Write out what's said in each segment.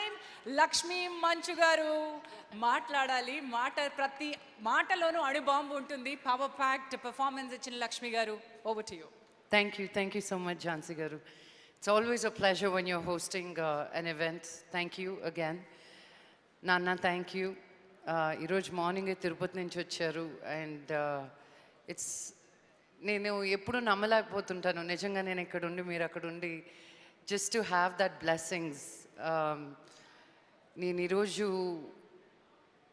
Time Lakshmi మంచు గారు మాట్లాడాలి. ప్రతి మాటలోనూ అణుబాంబు ఉంటుంది. పవర్ ప్యాక్డ్ పెర్ఫార్మెన్స్ ఇచ్చిన లక్ష్మి గారు, over to you. Thank you so much, Jhansi Garu. It's always a pleasure when you're hosting an event. Thank you again. Nanna, thank you. ఈరోజు morning Tirupati నుంచి వచ్చారు అండ్ ఇట్స్ నేను ఎప్పుడు నమ్మలేకపోతుంటాను నిజంగా నేను ఇక్కడ ఉండి మీరు అక్కడ ఉండి just to have that blessings. నేను ఈరోజు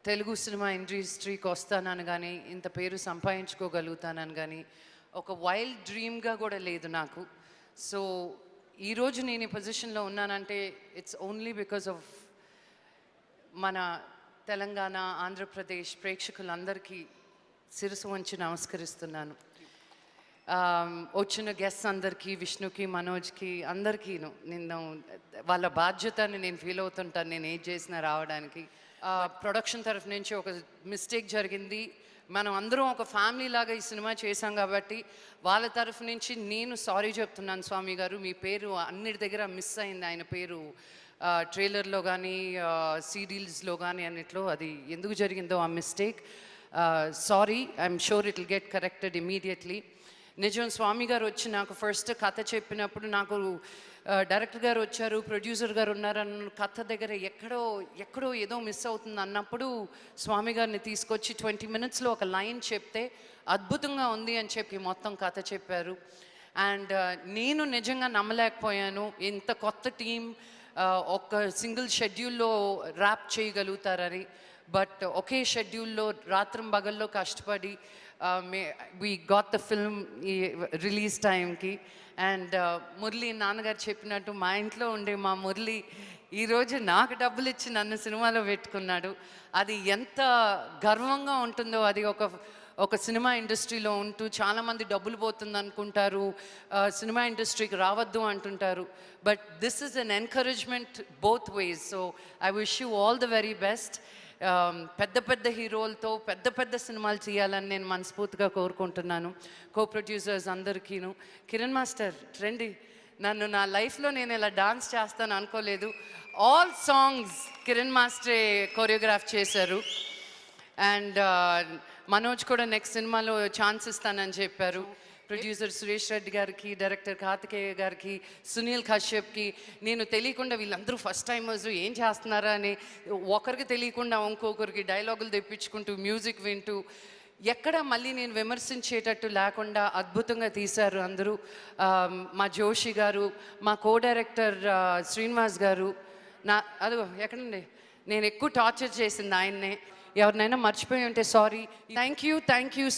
తెలుగు సినిమా ఇండస్ట్రీకి వస్తానని కానీ ఇంత పేరు సంపాదించుకోగలుగుతానని కానీ ఒక వైల్డ్ డ్రీమ్గా కూడా లేదు నాకు. సో ఈరోజు నేను ఈ పొజిషన్లో ఉన్నానంటే ఇట్స్ ఓన్లీ బికాజ్ ఆఫ్ మన తెలంగాణ ఆంధ్రప్రదేశ్ ప్రేక్షకులందరికీ శిరసు వంచి నమస్కరిస్తున్నాను. వచ్చిన గెస్ట్స్ అందరికీ, విష్ణుకి, మనోజ్కి, అందరికీను నేను వాళ్ళ బాధ్యతని నేను ఫీల్ అవుతుంటాను నేను ఏం చేసినా రావడానికి. ప్రొడక్షన్ తరఫు నుంచి ఒక మిస్టేక్ జరిగింది, మనం అందరం ఒక ఫ్యామిలీ లాగా ఈ సినిమా చేశాం కాబట్టి వాళ్ళ తరఫు నుంచి నేను సారీ చెప్తున్నాను. స్వామి గారు మీ పేరు అన్నిటి దగ్గర మిస్ అయింది, ఆయన పేరు ట్రైలర్లో కానీ సీరియల్స్లో కానీ అన్నిట్లో, అది ఎందుకు జరిగిందో ఆ mistake. Sorry, I'm sure it will get corrected immediately. నిజం, స్వామి గారు వచ్చి నాకు ఫస్ట్ కథ చెప్పినప్పుడు నాకు డైరెక్టర్ గారు వచ్చారు, ప్రొడ్యూసర్ గారు ఉన్నారన్న కథ దగ్గర ఎక్కడో ఏదో మిస్ అవుతుంది అన్నప్పుడు స్వామి గారిని తీసుకొచ్చి 20 minutesలో ఒక లైన్ చెప్తే అద్భుతంగా ఉంది అని చెప్పి మొత్తం కథ చెప్పారు. అండ్ నేను నిజంగా నమ్మలేకపోయాను ఇంత కొత్త టీం ఒక సింగిల్ షెడ్యూల్లో ర్యాప్ చేయగలుగుతారని. బట్ ఒకే షెడ్యూల్లో రాత్రం పగల్లో కష్టపడి వీ గాట్ ద ఫిల్మ్ ఈ రిలీజ్ టైంకి. అండ్ మురళి నాన్నగారు చెప్పినట్టు మా ఇంట్లో ఉండే మా మురళి ఈరోజు నాకు డబ్బులు ఇచ్చి నన్ను సినిమాలో పెట్టుకున్నాడు. అది ఎంత గర్వంగా ఉంటుందో. అది ఒక సినిమా ఇండస్ట్రీలో ఉంటూ చాలామంది డబ్బులు పోతుంది అనుకుంటారు, సినిమా ఇండస్ట్రీకి రావద్దు అంటుంటారు. But this is an encouragement both ways. So I wish you all the very best. పెద్ద హీరోలతో పెద్ద సినిమాలు చేయాలని నేను మనస్ఫూర్తిగా కోరుకుంటున్నాను. కో ప్రొడ్యూసర్స్ అందరికీను. కిరణ్ మాస్టర్ రండి, నన్ను నా లైఫ్లో నేను ఇలా డాన్స్ చేస్తాను అనుకోలేదు. ఆల్ సాంగ్స్ కిరణ్ మాస్టరే కొరియోగ్రాఫ్ చేశారు. అండ్ మనోజ్ కూడా నెక్స్ట్ సినిమాలో ఛాన్స్ ఇస్తానని చెప్పారు. ప్రొడ్యూసర్ సురేష్ రెడ్డి గారికి, డైరెక్టర్ కార్తికేయ గారికి, సునీల్ కశ్యప్కి, నేను తెలియకుండా వీళ్ళందరూ ఫస్ట్ టైమర్స్ ఏం చేస్తున్నారా అని ఒకరికి తెలియకుండా ఇంకొకరికి డైలాగులు తెప్పించుకుంటూ మ్యూజిక్ వింటూ ఎక్కడ మళ్ళీ నేను విమర్శించేటట్టు లేకుండా అద్భుతంగా తీశారు అందరూ. మా జోషి గారు, మా కో డైరెక్టర్ శ్రీనివాస్ గారు, అదిగో ఎక్కడండి నేను ఎక్కువ టార్చర్ చేసింది ఆయన్నే. ఎవరినైనా మర్చిపోయి ఉంటే sorry. Thank you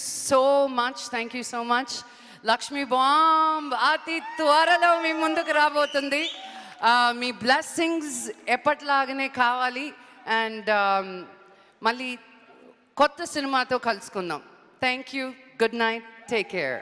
so much. Lakshmi bomb అతి త్వరలో మీ ముందుకు రాబోతుంది. మీ బ్లెస్సింగ్స్ ఎప్పట్లాగానే కావాలి. అండ్ మళ్ళీ కొత్త సినిమాతో కలుసుకుందాం. Thank you, good night, take care.